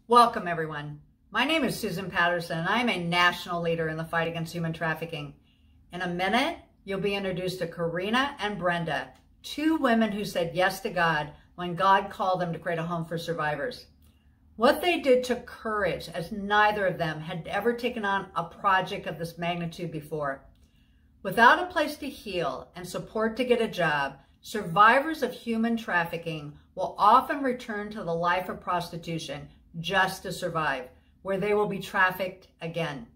Welcome, everyone. My name is Susan Patterson, and I'm a national leader in the fight against human trafficking. In a minute, you'll be introduced to Karina and Brenda, two women who said yes to God when God called them to create a home for survivors. What they did took courage, as neither of them had ever taken on a project of this magnitude before. Without a place to heal and support to get a job, survivors of human trafficking will often return to the life of prostitution just to survive, where they will be trafficked again.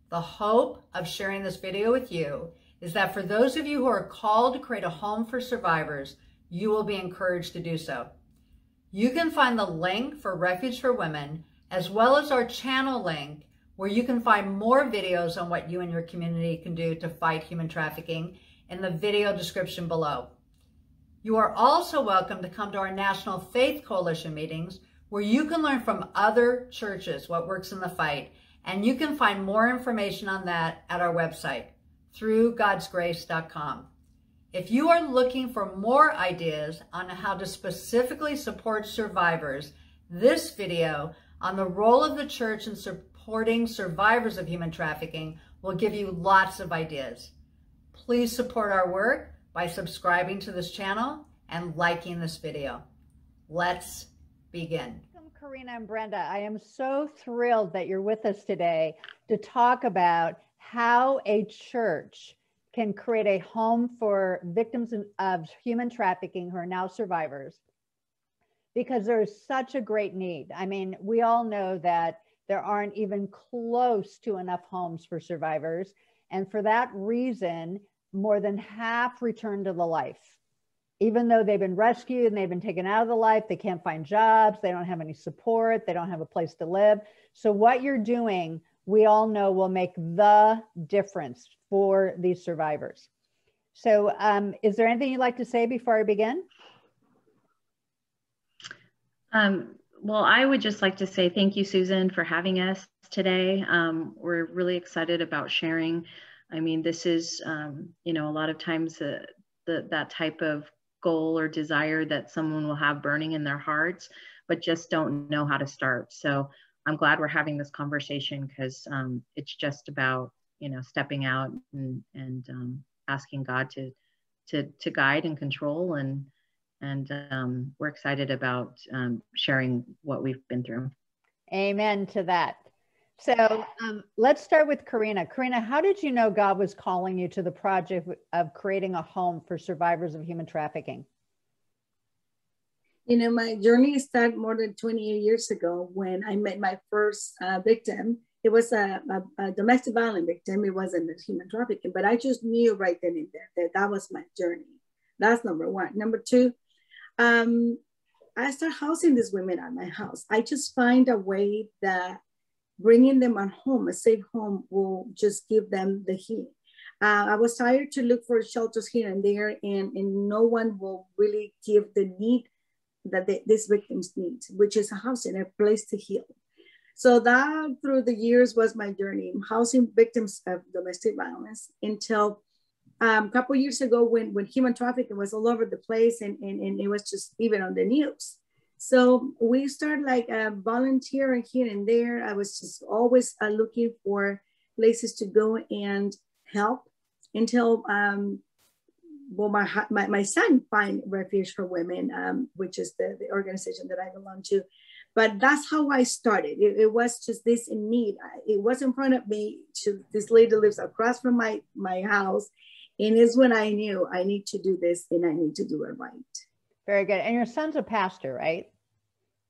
The hope of sharing this video with you is that for those of you who are called to create a home for survivors, you will be encouraged to do so. You can find the link for Refuge for Women, as well as our channel link, where you can find more videos on what you and your community can do to fight human trafficking in the video description below. You are also welcome to come to our National Faith Coalition meetings, where you can learn from other churches what works in the fight, and you can find more information on that at our website, throughgodsgrace.com. If you are looking for more ideas on how to specifically support survivors, this video on the role of the church in supporting survivors of human trafficking will give you lots of ideas. Please support our work by subscribing to this channel and liking this video. Let's begin. Welcome, Karina and Brenda. I am so thrilled that you're with us today to talk about how a church can create a home for victims of human trafficking who are now survivors, because there's such a great need. I mean, we all know that there aren't even close to enough homes for survivors. And for that reason, more than half return to the life. Even though they've been rescued and they've been taken out of the life, they can't find jobs, they don't have any support, they don't have a place to live. So what you're doing, we all know, will make the difference for these survivors. So is there anything you'd like to say before I begin? Well, I would just like to say thank you, Susan, for having us today. We're really excited about sharing. I mean, this is, you know, a lot of times that type of goal or desire that someone will have burning in their hearts, but just don't know how to start. So I'm glad we're having this conversation, because it's just about, you know, stepping out and asking God to guide and control, and we're excited about sharing what we've been through. Amen to that. So let's start with Karina. Karina, how did you know God was calling you to the project of creating a home for survivors of human trafficking? You know, my journey started more than 28 years ago when I met my first victim. It was a domestic violence victim. It wasn't a human trafficking, but I just knew right then and there that was my journey. That's number one. Number two, I started housing these women at my house. I just find a way that bringing them at home, a safe home, will just give them the healing. I was tired to look for shelters here and there, and no one will really give the need that these victims need, which is a house and a place to heal. So that through the years was my journey, housing victims of domestic violence, until a couple of years ago when human trafficking was all over the place, and it was just even on the news. So we started like volunteering here and there. I was just always looking for places to go and help until well, my son find Refuge for Women, which is the organization that I belong to. But that's how I started. It was just this in need. It was in front of me. This lady lives across from my house. And it's when I knew I need to do this and I need to do it right. Very good. And your son's a pastor, right?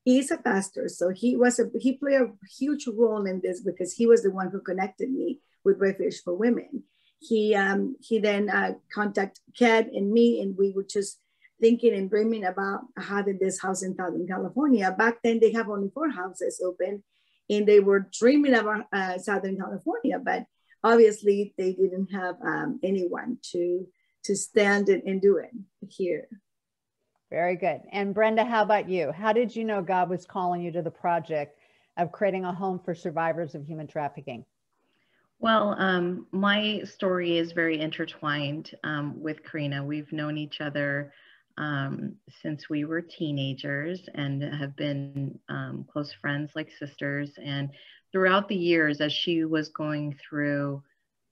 He's a pastor. So he played a huge role in this, because he was the one who connected me with Refuge for Women. He then contacted Kat and me, and we were just thinking and dreaming about having this house in Southern California. Back then they have only 4 houses open, and they were dreaming about Southern California, but obviously they didn't have anyone to stand and do it here. Very good. And Brenda, how about you? How did you know God was calling you to the project of creating a home for survivors of human trafficking? Well, my story is very intertwined with Karina. We've known each other since we were teenagers and have been close friends like sisters. And throughout the years, as she was going through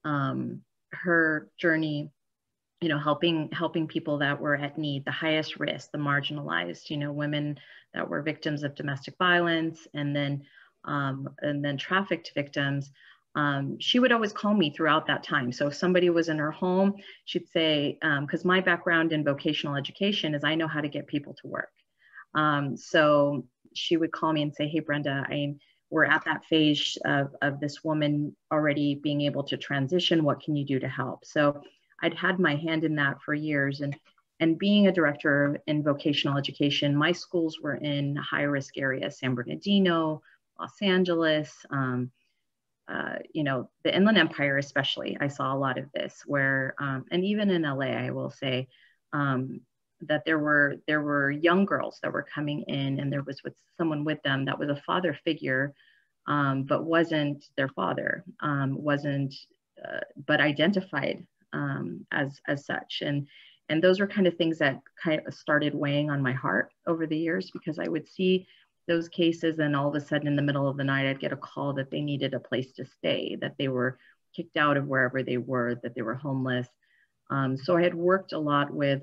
her journey, you know, helping people that were at need, the highest risk, the marginalized, you know, women that were victims of domestic violence, and then trafficked victims. She would always call me throughout that time. So if somebody was in her home, she'd say, because my background in vocational education is I know how to get people to work. So she would call me and say, hey, Brenda, we're at that phase of this woman already being able to transition. What can you do to help? So I'd had my hand in that for years. And being a director in vocational education, my schools were in high-risk areas, San Bernardino, Los Angeles, you know, the Inland Empire especially. I saw a lot of this where, and even in LA, I will say, that there were young girls that were coming in, and there was someone with them that was a father figure, but wasn't their father, but identified as such. And those were kind of things that kind of started weighing on my heart over the years, because I would see those cases, and all of a sudden in the middle of the night, I'd get a call that they needed a place to stay, that they were kicked out of wherever they were, that they were homeless. So I had worked a lot with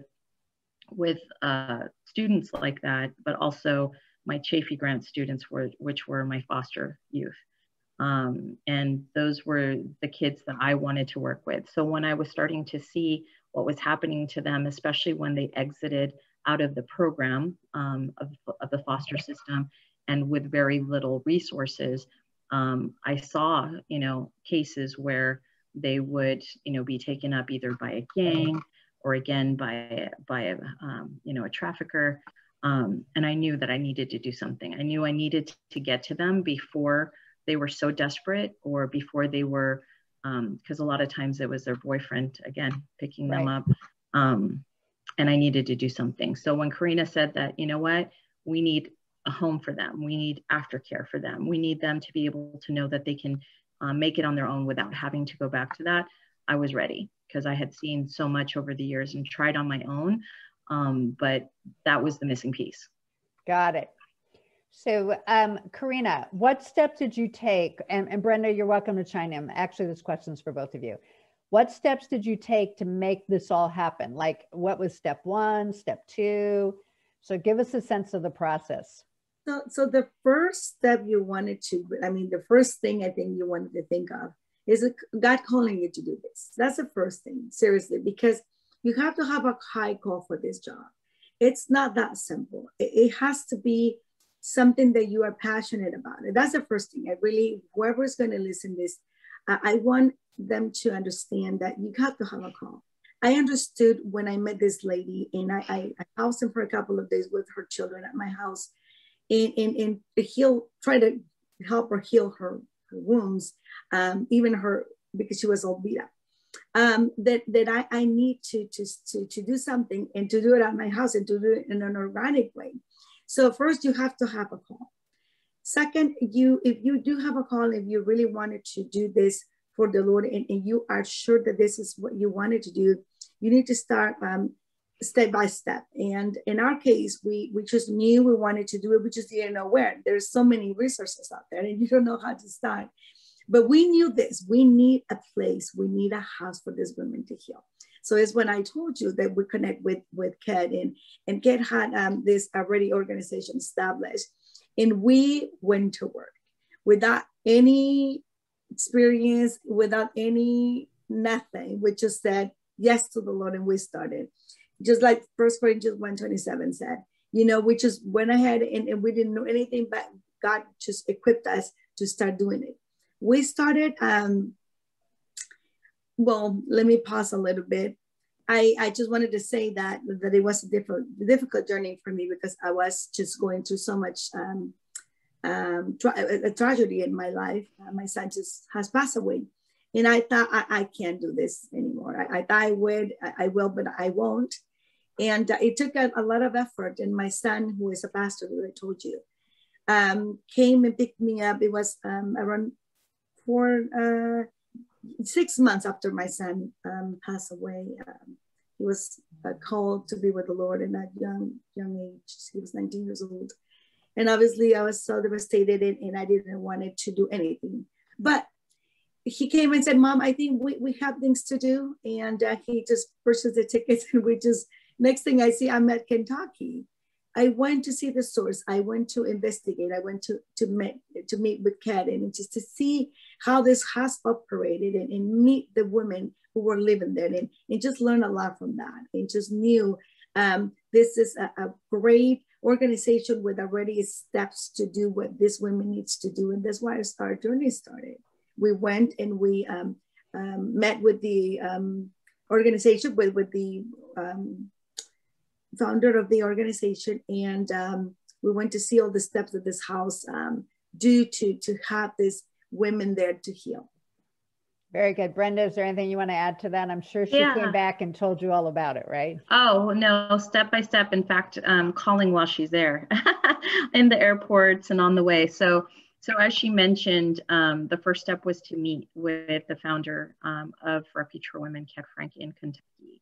students like that, but also my Chafee Grant students, which were my foster youth. And those were the kids that I wanted to work with. So when I was starting to see what was happening to them, especially when they exited out of the program of the foster system and with very little resources, I saw, you know, cases where they would, you know, be taken up either by a gang or again by a, you know, a trafficker. And I knew that I needed to do something. I knew I needed to get to them before they were so desperate, or before they were, because a lot of times it was their boyfriend, again, picking them up. And I needed to do something. So when Karina said that, you know what, we need a home for them. We need aftercare for them. We need them to be able to know that they can make it on their own without having to go back to that. I was ready, because I had seen so much over the years and tried on my own. But that was the missing piece. Got it. So Karina, what steps did you take? And Brenda, you're welcome to chime in. Actually, this question's for both of you. What steps did you take to make this all happen? Like, what was step one, step two? So give us a sense of the process. So the first step you wanted to, I mean, the first thing I think you wanted to think of is God calling you to do this. That's the first thing, seriously, because you have to have a high call for this job. It's not that simple. It has to be something that you are passionate about. And that's the first thing. I really, whoever's going to listen to this, I want them to understand that you have to have a call. I understood when I met this lady, and I housed her for a couple of days with her children at my house, and try to help her heal her wounds, even her, because she was all beat up. That I need to do something, and to do it at my house, and to do it in an organic way. So first, you have to have a call. Second, if you do have a call, if you really wanted to do this for the Lord, and you are sure that this is what you wanted to do, you need to start step by step. And in our case, we just knew we wanted to do it. We just didn't know where. There's so many resources out there, and you don't know how to start. But we knew this. We need a place. We need a house for this woman to heal. So it's when I told you that we connect with Kat, and Kat had this already organization established, and we went to work without any experience, without any nothing. We just said yes to the Lord, and we started. Just like 1 Corinthians 1:27 said, you know, we just went ahead and we didn't know anything, but God just equipped us to start doing it. We started, well, let me pause a little bit. I just wanted to say that it was a difficult journey for me, because I was just going through so much a tragedy in my life. My son just has passed away. And I thought, I can't do this anymore. I thought I will, but I won't. And it took a lot of effort. And my son, who is a pastor, who I told you, came and picked me up. It was around 6 months after my son passed away. He was called to be with the Lord in that young age. He was 19 years old. And obviously I was so devastated, and I didn't want it to do anything. But he came and said, Mom, I think we have things to do. And he just purchased the tickets, and next thing I see, I'm at Kentucky. I went to see the source. I went to investigate. I went to meet with Kat, and just to see how this has operated, and meet the women who were living there, and just learn a lot from that. And just knew this is a great organization with already steps to do what this women needs to do. And that's why our journey started. We went and we met with the organization, with the founder of the organization, and we went to see all the steps that this house do to have these women there to heal. Very good. Brenda, is there anything you want to add to that? I'm sure she came back and told you all about it, right? Oh, no, step by step. In fact, calling while she's there in the airports and on the way. So as she mentioned, the first step was to meet with the founder of Refuge for Women, Kat Frank, in Kentucky.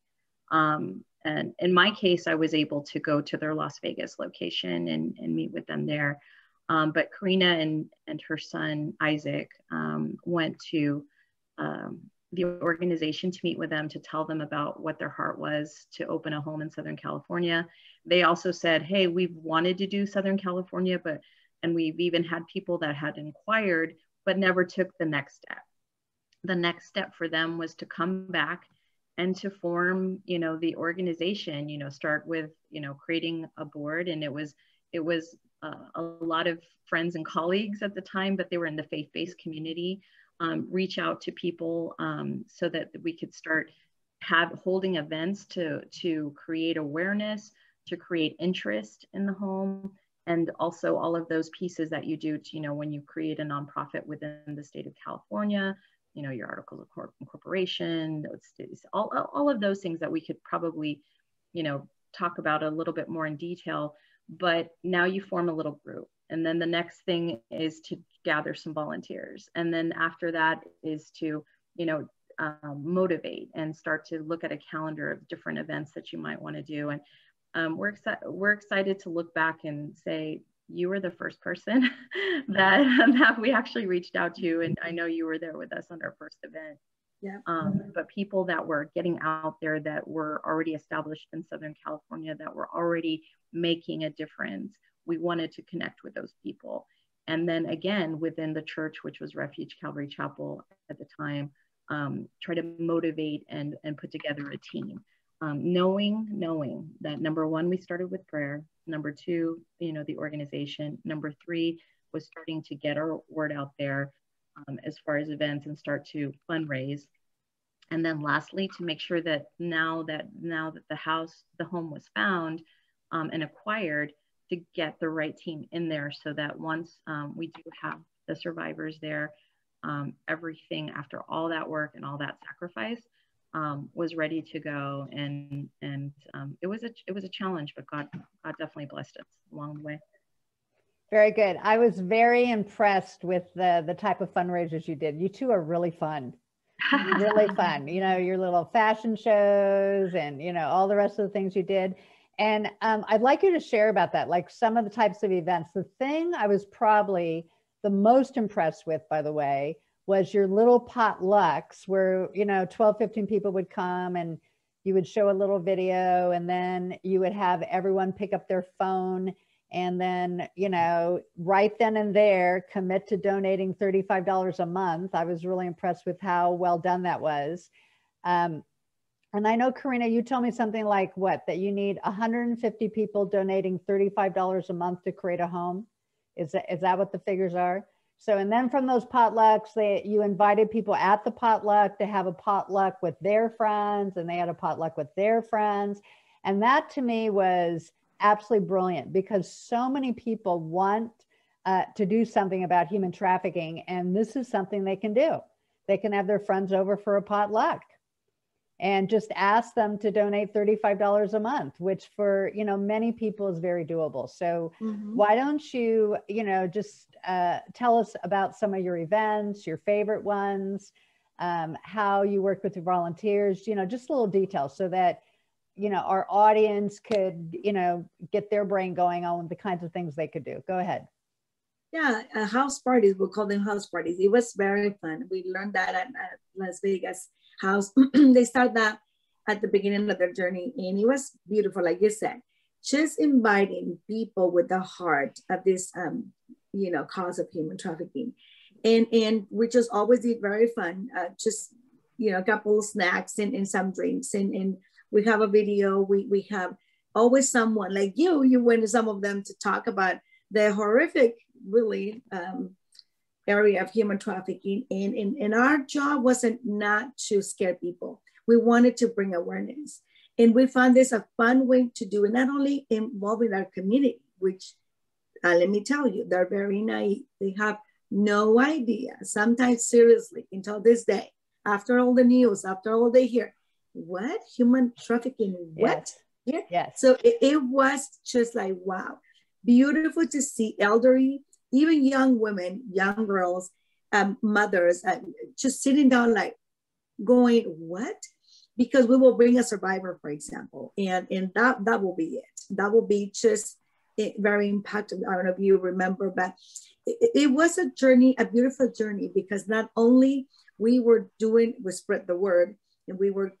And in my case, I was able to go to their Las Vegas location and meet with them there. But Karina and her son, Isaac, went to the organization to meet with them, to tell them about what their heart was to open a home in Southern California. They also said, hey, we've wanted to do Southern California, and we've even had people that had inquired, but never took the next step. The next step for them was to come back and to form, the organization, start with, creating a board. And it was a lot of friends and colleagues at the time, but they were in the faith-based community, reach out to people so that we could start holding events to create awareness, to create interest in the home. And also all of those pieces that you do to, when you create a nonprofit within the state of California, your articles of incorporation, all of those things that we could probably, talk about a little bit more in detail. But now you form a little group. And then the next thing is to gather some volunteers. And then after that is to, motivate and start to look at a calendar of different events that you might want to do. And we're excited to look back and say, you were the first person that we actually reached out to. And I know you were there with us on our first event. Yeah. But people that were getting out there, that were already established in Southern California, that were already making a difference, we wanted to connect with those people. And then again, within the church, which was Refuge Calvary Chapel at the time, try to motivate and put together a team. Knowing that number one, we started with prayer. Number two, the organization. Number three was starting to get our word out there as far as events and start to fundraise. And then lastly, to make sure that now that the home was found and acquired, to get the right team in there, so that once we do have the survivors there, everything after all that work and all that sacrifice was ready to go. And it was a challenge, but God definitely blessed us along the way. Very good. I was very impressed with the type of fundraisers you did. You two are really fun. Really fun. Your little fashion shows and, all the rest of the things you did. And I'd like you to share about that, like some of the types of events. The thing I was probably the most impressed with, by the way, was your little potlucks where, 12, 15 people would come and you would show a little video, and then you would have everyone pick up their phone and then, right then and there, commit to donating $35 a month. I was really impressed with how well done that was. And I know, Karina, you told me something like that you need 150 people donating $35 a month to create a home. Is that what the figures are? So, and then from those potlucks, you invited people at the potluck to have a potluck with their friends, and they had a potluck with their friends. And that to me was absolutely brilliant, because so many people want to do something about human trafficking. And this is something they can do. They can have their friends over for a potluck and just ask them to donate $35 a month, which for, many people is very doable. So why don't you, just tell us about some of your events, your favorite ones, how you work with your volunteers, just a little detail, so that our audience could, get their brain going on the kinds of things they could do. Go ahead. Yeah, house parties, we call them house parties. It was very fun. We learned that at Las Vegas house. They start that at the beginning of their journey, and it was beautiful, like you said, just inviting people with the heart of this, cause of human trafficking. And we just always did very fun, just, a couple of snacks and some drinks. And we have a video, we have always someone like you went to some of them to talk about the horrific, really, area of human trafficking. And our job wasn't not to scare people. We wanted to bring awareness. And we found this a fun way to do it, not only involving our community, which let me tell you, they're very naive. They have no idea, sometimes seriously, until this day, after all the news, after all they hear, what? Human trafficking, what? Yes. Yeah. So it was just like, wow, beautiful to see elderly, even young women, young girls, mothers, just sitting down like going, what? Because we will bring a survivor, for example, and that will be it. That will be just very impactful. I don't know if you remember, but it was a journey, a beautiful journey, because not only we spread the word, and we were,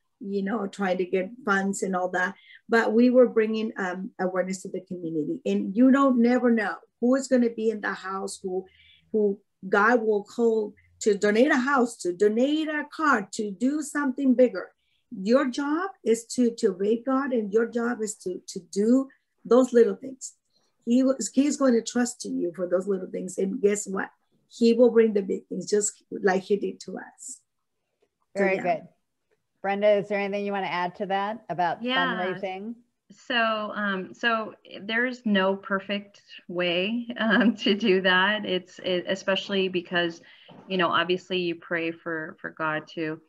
trying to get funds and all that, but we were bringing awareness to the community. And you never know who is going to be in the house, who God will call to donate a house, to donate a car, to do something bigger. Your job is to obey God, and your job is to do those little things. He's going to trust you for those little things. And guess what? He will bring the big things, just like he did to us. Very good. Brenda, is there anything you want to add to that about fundraising? So there's no perfect way to do that. It's especially because, obviously you pray for God to,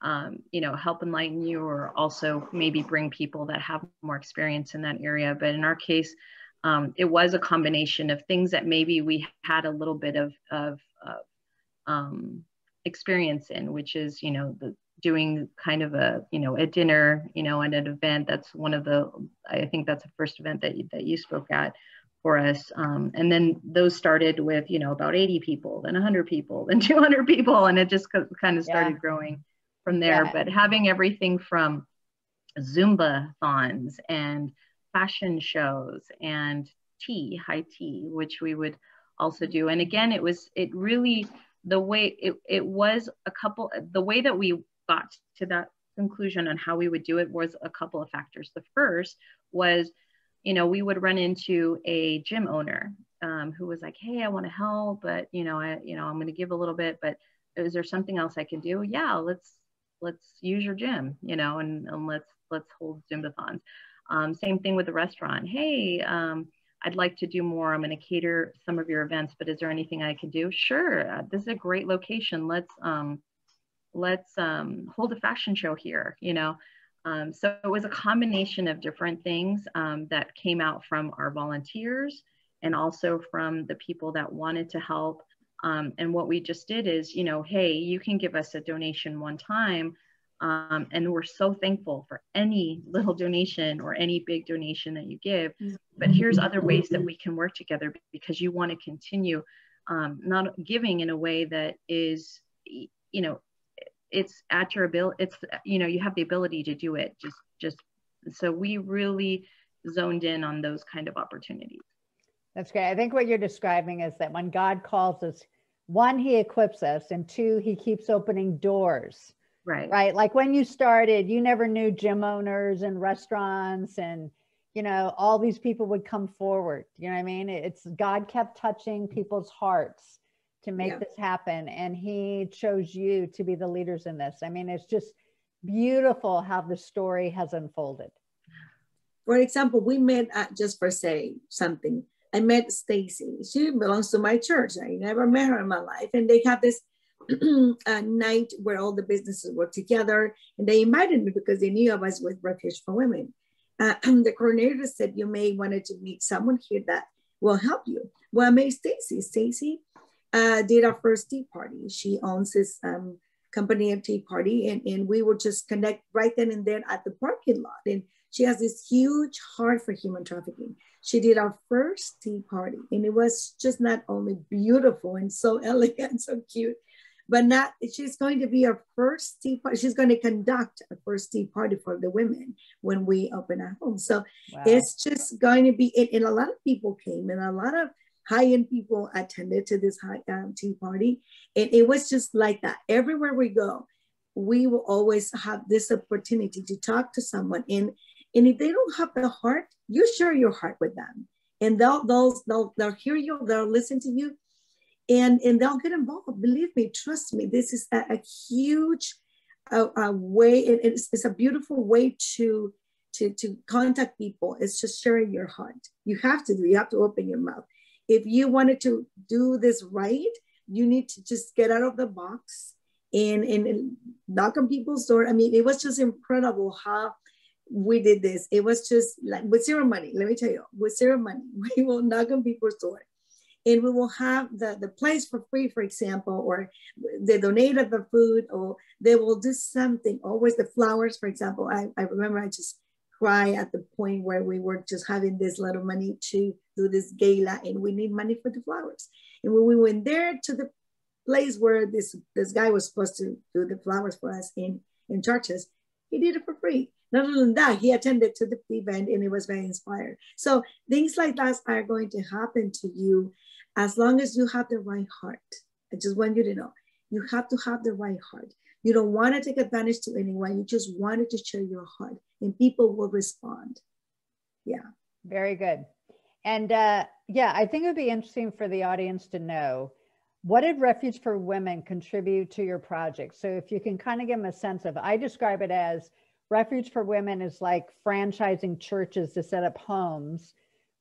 help enlighten you, or also maybe bring people that have more experience in that area. But in our case, it was a combination of things that maybe we had a little bit of experience in, which is, doing kind of a dinner, and an event. That's I think that's the first event that you spoke at for us. And then those started with, about 80 people, then 100 people, then 200 people. And it just kind of started growing from there. Yeah. But having everything from Zumba-thons and fashion shows and high tea, which we would also do. And again, the way that we got to that conclusion on how we would do it was a couple of factors. The first was, we would run into a gym owner who was like, hey, I want to help, but I'm going to give a little bit, but is there something else I can do? Yeah, let's use your gym, and let's hold Zumba-thons. Same thing with the restaurant. Hey, I'd like to do more. I'm going to cater some of your events, but is there anything I can do? Sure. This is a great location. Let's hold a fashion show here, So it was a combination of different things that came out from our volunteers and also from the people that wanted to help. And what we just did is, hey, you can give us a donation one time. And we're so thankful for any little donation or any big donation that you give. But here's other ways that we can work together, because you want to continue not giving in a way that is, it's at your ability. It's, you have the ability to do it. Just so we really zoned in on those kind of opportunities. That's great. I think what you're describing is that when God calls us, one, he equips us, and two, he keeps opening doors. Right. Like when you started, you never knew gym owners and restaurants and, all these people would come forward. You know what I mean? It's God kept touching people's hearts to make this happen. And he chose you to be the leaders in this. I mean, it's just beautiful how the story has unfolded. For example, we met just for say something. I met Stacy. She belongs to my church. I never met her in my life. And they have this night where all the businesses work together, and they invited me because they knew I was with Refuge for Women. The coordinator said, you may wanted to meet someone here that will help you. Well, I met Stacy. Stacy did our first tea party. She owns this company of tea party, and we would just connect right then and there at the parking lot. And She has this huge heart for human trafficking. She did our first tea party, and it was just not only beautiful and so elegant, so cute, but not, she's going to be our first tea party. She's going to conduct a first tea party for the women when we open our home. So wow. It's just going to be, and a lot of people came, and a lot of high-end people attended to this tea party. And it was just like that. Everywhere we go, we will always have this opportunity to talk to someone. And if they don't have the heart, you share your heart with them. And they'll hear you, they'll listen to you, and they'll get involved. Believe me, trust me, this is a huge way. It's a beautiful way to contact people. It's just sharing your heart. You have to open your mouth. If you wanted to do this right, you need to just get out of the box and knock on people's door. I mean, it was just incredible how we did this. It was just like with zero money. Let me tell you, with zero money, we will knock on people's door. And we will have the place for free, for example, or they donated the food, or they will do something. Always the flowers, for example. I remember I just cry at the point where we were just having this little money to do this gala, and we need money for the flowers. And when we went there to the place where this guy was supposed to do the flowers for us in churches, he did it for free. Not only than that, he attended to the event, and it was very inspired. So things like that are going to happen to you as long as you have the right heart. I just want you to know, you have to have the right heart. You don't want to take advantage to anyone. You just wanted to share your heart, and people will respond. Yeah. Very good. And yeah, I think it would be interesting for the audience to know, what did Refuge for Women contribute to your project? So if you can kind of give them a sense of, I describe it as Refuge for Women is like franchising churches to set up homes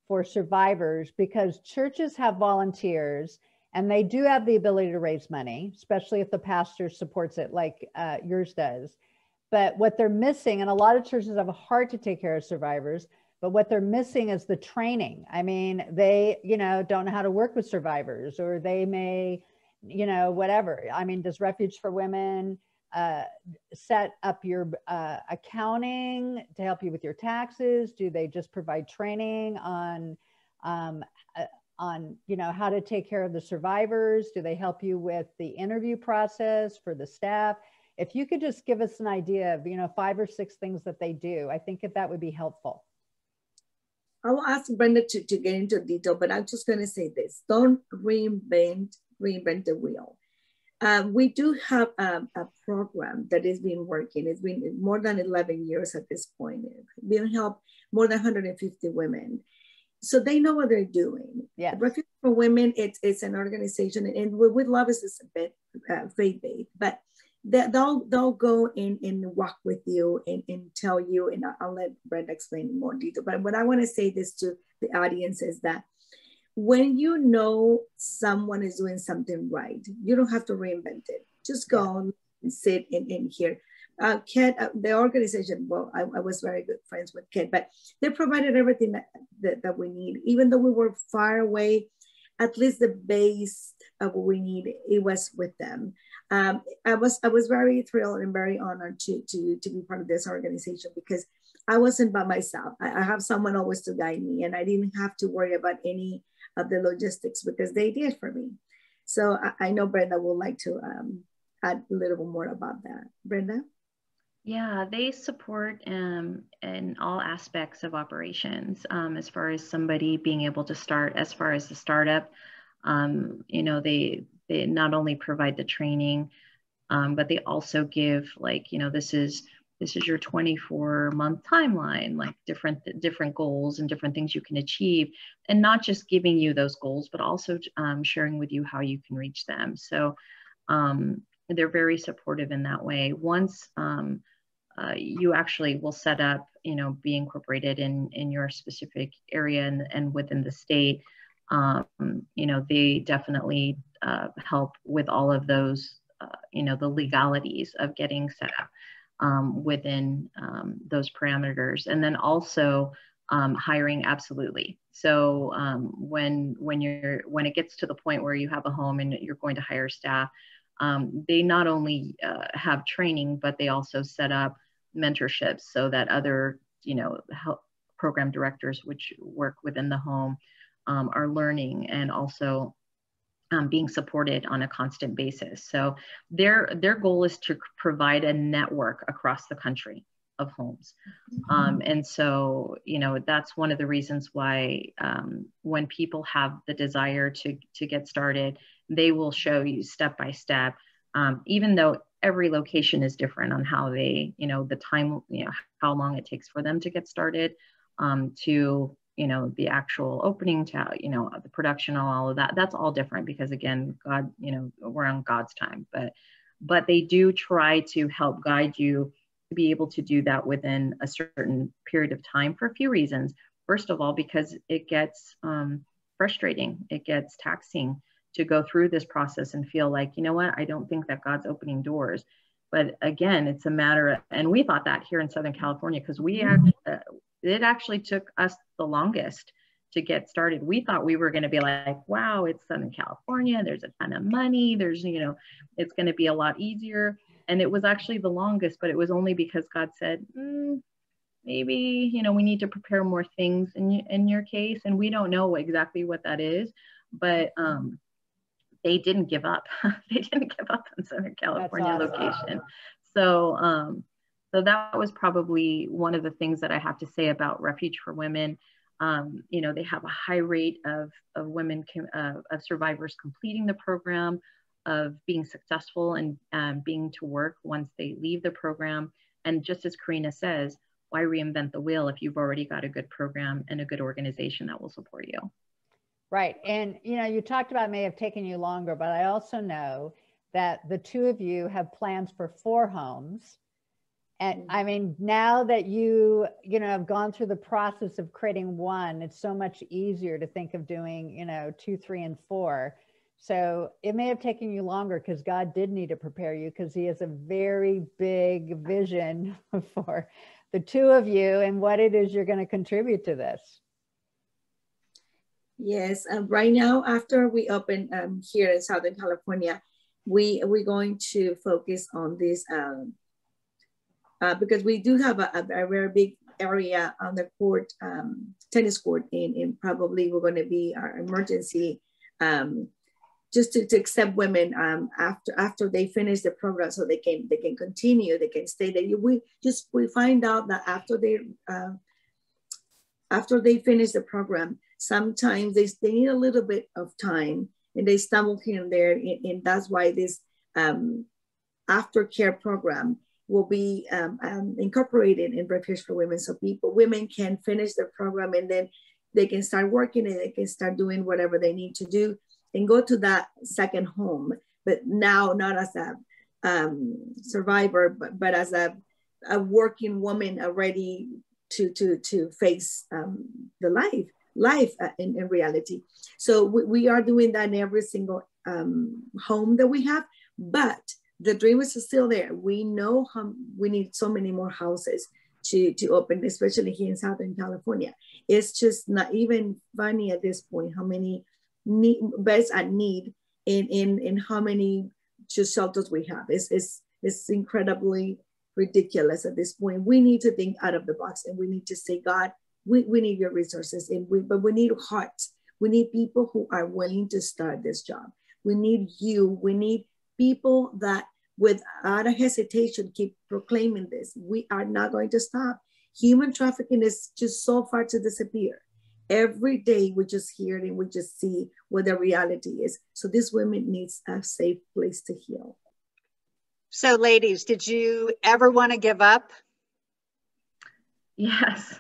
for survivors, because churches have volunteers and they do have the ability to raise money, especially if the pastor supports it like yours does. But what they're missing, and a lot of churches have a heart to take care of survivors, but what they're missing is the training. I mean, they, don't know how to work with survivors, or they may, whatever. I mean, does Refuge for Women set up your accounting to help you with your taxes? Do they just provide training on how to take care of the survivors? Do they help you with the interview process for the staff? If you could just give us an idea of 5 or 6 things that they do, I think that would be helpful. I will ask Brenda to get into detail, but I'm just going to say this: don't reinvent the wheel. We do have a program that has been working. It's been more than 11 years at this point. We've helped more than 150 women. So they know what they're doing. Yeah. Refuge for Women, it's an organization, and with love is a bit faith-based, but they'll go in and walk with you and tell you, and I'll let Brenda explain in more detail. But what I want to say this to the audience is that when you know someone is doing something right, you don't have to reinvent it. Just go and sit and hear. Kat, the organization, well, I was very good friends with Kat, but they provided everything that we need. Even though we were far away, at least the base of what we need, it was with them. I was very thrilled and very honored to be part of this organization, because I wasn't by myself. I have someone always to guide me, and I didn't have to worry about any of the logistics, because they did for me. So I know Brenda would like to add a little bit more about that. Brenda? Yeah, they support in all aspects of operations, as far as somebody being able to start, as far as the startup. They not only provide the training, but they also give, like, this is your 24-month timeline, like different goals and different things you can achieve, and not just giving you those goals, but also sharing with you how you can reach them. So they're very supportive in that way. Once you actually will set up, be incorporated in your specific area and within the state, they definitely help with all of those, the legalities of getting set up within those parameters. And then also hiring, absolutely. So when it gets to the point where you have a home and you're going to hire staff, they not only have training, but they also set up mentorships so that other you know, help program directors, which work within the home, are learning and also being supported on a constant basis. So their goal is to provide a network across the country of homes. And so, you know, that's one of the reasons why when people have the desire to get started, they will show you step by step, even though every location is different on how they, you know, the time, you know, how long it takes for them to get started, to, you know, the actual opening, to, you know, the production and all of that. That's all different because, again, God, you know, we're on God's time, but they do try to help guide you to be able to do that within a certain period of time for a few reasons. First of all, because it gets frustrating, it gets taxing to go through this process and feel like, you know what, I don't think that God's opening doors. But again, it's a matter of, and we thought that here in Southern California, because it actually took us the longest to get started. We thought we were going to be like, wow, it's Southern California, there's a ton of money, there's, you know, it's going to be a lot easier. And it was actually the longest, but it was only because God said, maybe, you know, we need to prepare more things in your case. And we don't know exactly what that is, but they didn't give up. They didn't give up on Southern California location. So, so that was probably one of the things that I have to say about Refuge for Women. You know, they have a high rate of women, of survivors completing the program, of being successful and being to work once they leave the program. And just as Karina says, why reinvent the wheel if you've already got a good program and a good organization that will support you? Right. And, you know, you talked about it may have taken you longer, but I also know that the two of you have plans for 4 homes. And I mean, now that you know, have gone through the process of creating 1, it's so much easier to think of doing, you know, 2, 3, and 4. So it may have taken you longer because God did need to prepare you, because he has a very big vision for the two of you and what it is you're going to contribute to this. Yes, right now, after we open here in Southern California, we're going to focus on this because we do have a very big area on the court, tennis court, and probably we're going to be our emergency just to accept women after they finish the program, so they can continue, they can stay there. We find out that after they finish the program, sometimes they need a little bit of time and they stumble here and there, and that's why this aftercare program will be incorporated in Refuge for Women, so women can finish the program and then they can start working and they can start doing whatever they need to do and go to that second home, but now not as a survivor, but as a working woman already to face the life in reality. So we are doing that in every single home that we have, but the dream is still there. We know we need so many more houses to open, especially here in Southern California. It's just not even funny at this point how many beds at need in how many just shelters we have. It's incredibly ridiculous at this point. We need to think out of the box, and we need to say, God, we need your resources, but we need hearts. We need people who are willing to start this job. We need you. We need people that without a hesitation keep proclaiming this. We are not going to stop. Human trafficking is just so far to disappear. Every day we just hear it and we just see what the reality is. So this women needs a safe place to heal. So ladies, did you ever want to give up? Yes.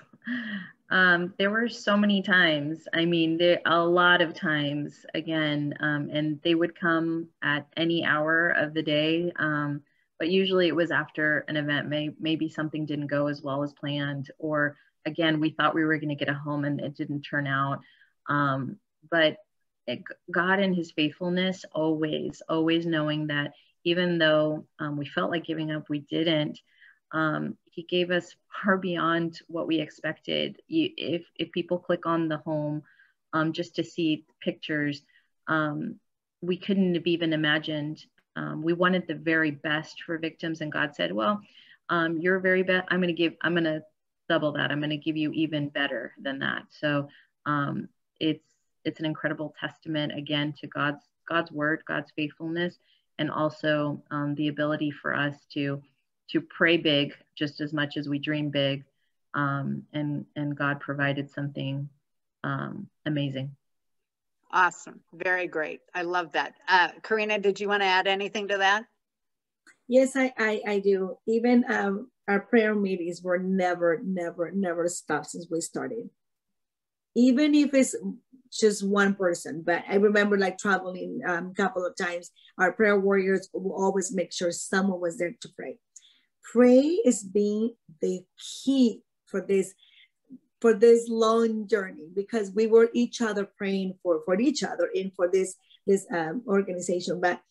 There were so many times. I mean, a lot of times again, and they would come at any hour of the day. But usually it was after an event, maybe something didn't go as well as planned, or again, we thought we were going to get a home and it didn't turn out. But God in his faithfulness, always knowing that even though we felt like giving up, we didn't. He gave us far beyond what we expected. If people click on the home just to see pictures, we couldn't have even imagined. We wanted the very best for victims, and God said, well, your very best, I'm going to double that. I'm going to give you even better than that. So it's an incredible testament again to God's word, God's faithfulness, and also the ability for us to pray big just as much as we dream big. And God provided something amazing. Awesome. Very great. I love that. Karina, did you want to add anything to that? Yes, I do. Even our prayer meetings were never stopped since we started. Even if it's just one person, but I remember like traveling a couple of times, our prayer warriors will always make sure someone was there to pray. Pray is being the key for this long journey, because we were each other praying for each other and for this organization. But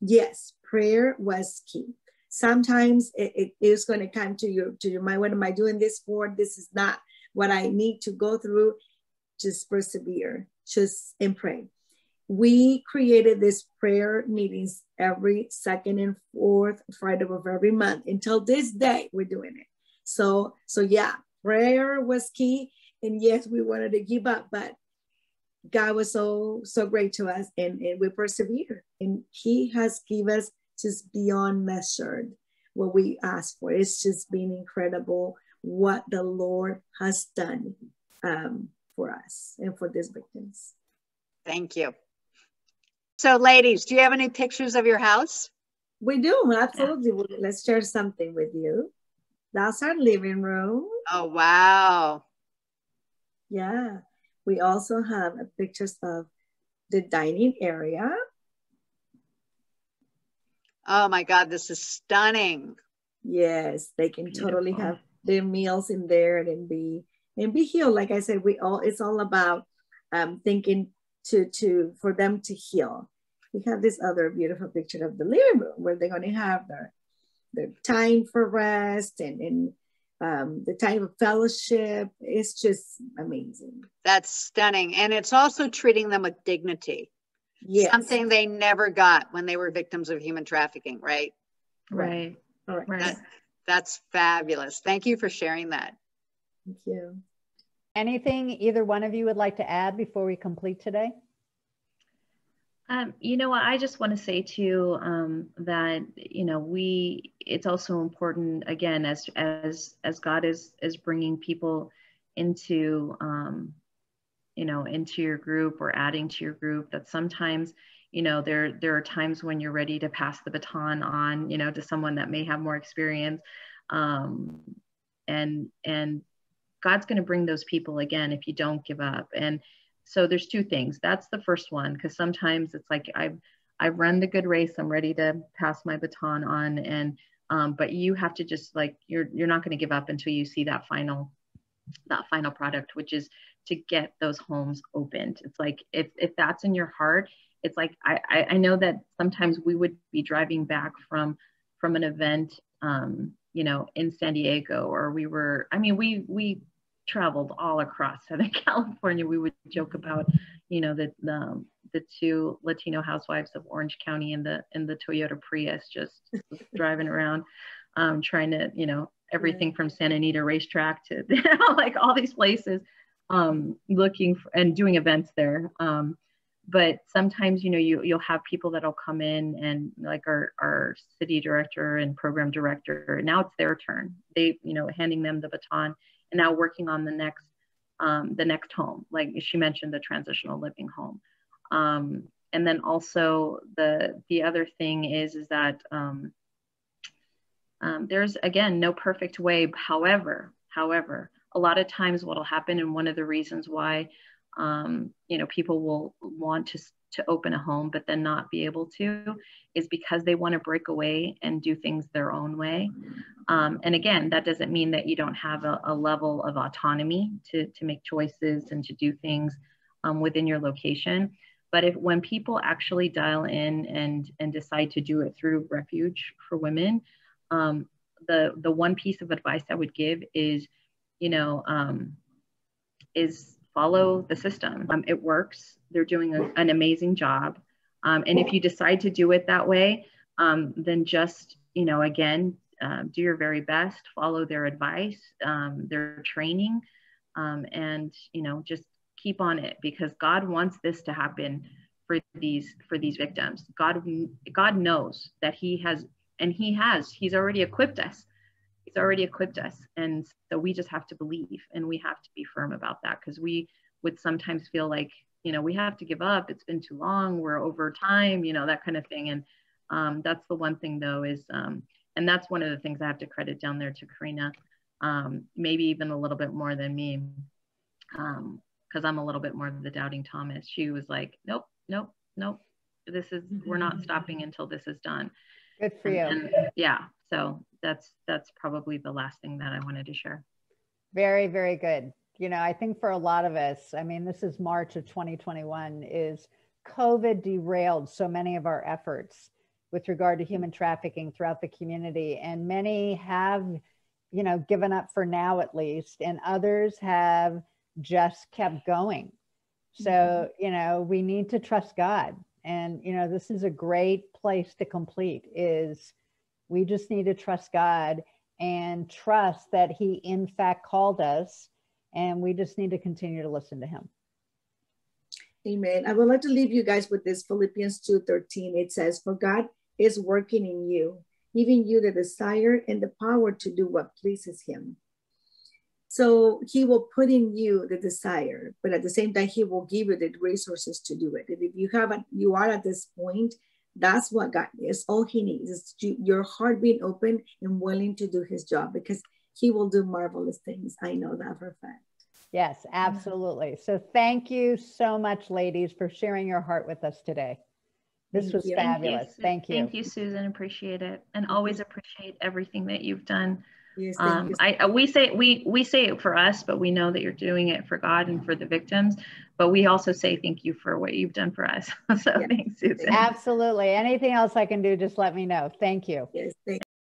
yes, prayer was key. Sometimes it is going to come to your mind, what am I doing this for? This is not what I need to go through. Just persevere, just and pray. We created this prayer meetings every second and fourth Friday of every month. Until this day, we're doing it. So yeah, prayer was key. And yes, we wanted to give up, but God was so great to us, and we persevered. And He has given us just beyond measured what we asked for. It's just been incredible what the Lord has done for us and for these victims. Thank you. So ladies, do you have any pictures of your house? We do, absolutely. Yeah. Let's share something with you. That's our living room. Oh, wow. Yeah. We also have pictures of the dining area. Oh my God, this is stunning. Yes, they can totally have their meals in there and be healed. Like I said, it's all about thinking for them to heal. We have this other beautiful picture of the living room where they're going to have their time for rest and the time of fellowship. It's just amazing. That's stunning. And it's also treating them with dignity. Yes. Something they never got when they were victims of human trafficking, right? Right. Right. That's fabulous. Thank you for sharing that. Thank you. Anything either one of you would like to add before we complete today? You know what, I just want to say too that it's also important, again, as God is bringing people into into your group or adding to your group, that sometimes there are times when you're ready to pass the baton on to someone that may have more experience, and God's going to bring those people again if you don't give up. And so there's two things. That's the first one, because sometimes it's like I've run the good race, I'm ready to pass my baton on, and but you have to just you're not going to give up until you see that final product, which is to get those homes opened. It's like if that's in your heart, it's like I know that sometimes we would be driving back from an event in San Diego, or we traveled all across Southern California. We would joke about, the two Latino housewives of Orange County in the Toyota Prius, just driving around, trying to, everything from Santa Anita Racetrack to all these places, looking for, and doing events there. But sometimes, you'll have people that'll come in and like our city director and program director, now it's their turn. They, handing them the baton and now working on the next home. Like she mentioned, the transitional living home. And then also the other thing is that there's, again, no perfect way. However, a lot of times what'll happen, and one of the reasons why people will want to open a home but then not be able to, is because they want to break away and do things their own way. And again, that doesn't mean that you don't have a level of autonomy to make choices and to do things within your location. But when people actually dial in and decide to do it through Refuge for Women, the one piece of advice I would give is, is follow the system. It works. They're doing an amazing job. And if you decide to do it that way, then just, again, do your very best, follow their advice, their training, and, you know, just keep on it, because God wants this to happen for these victims. God knows that He has, and He's already equipped us. He's already equipped us. And so we just have to believe, and we have to be firm about that, because we would sometimes feel like, you know, we have to give up. It's been too long. We're over time, you know, that kind of thing. And that's the one thing though is, and that's one of the things I have to credit down there to Karina, maybe even a little bit more than me, because I'm a little bit more of the doubting Thomas. She was like, nope. We're not stopping until this is done. Good for you. And yeah, so that's probably the last thing that I wanted to share. Very, very good. You know, I think for a lot of us, I mean, this is March of 2021, is COVID derailed so many of our efforts with regard to human trafficking throughout the community. And many have, you know, given up for now at least, and others have just kept going. So, you know, we need to trust God. And, you know, this is a great place to complete, is we just need to trust God and trust that He in fact called us. And we just need to continue to listen to Him. Amen. I would like to leave you guys with this Philippians 2:13. It says, for God is working in you, giving you the desire and the power to do what pleases Him. So He will put in you the desire, but at the same time, He will give you the resources to do it. And if you are at this point, that's what God is. All He needs is your heart being open and willing to do His job, because He will do marvelous things. I know that for a fact. Yes, absolutely. So thank you so much, ladies, for sharing your heart with us today. This was fabulous. Thank you. Thank you, Susan. Appreciate it. And always appreciate everything that you've done. Yes, thank you. We say it for us, but we know that you're doing it for God and for the victims. But we also say thank you for what you've done for us. So thanks, Susan. Absolutely. Anything else I can do, just let me know. Thank you. Yes, thank you.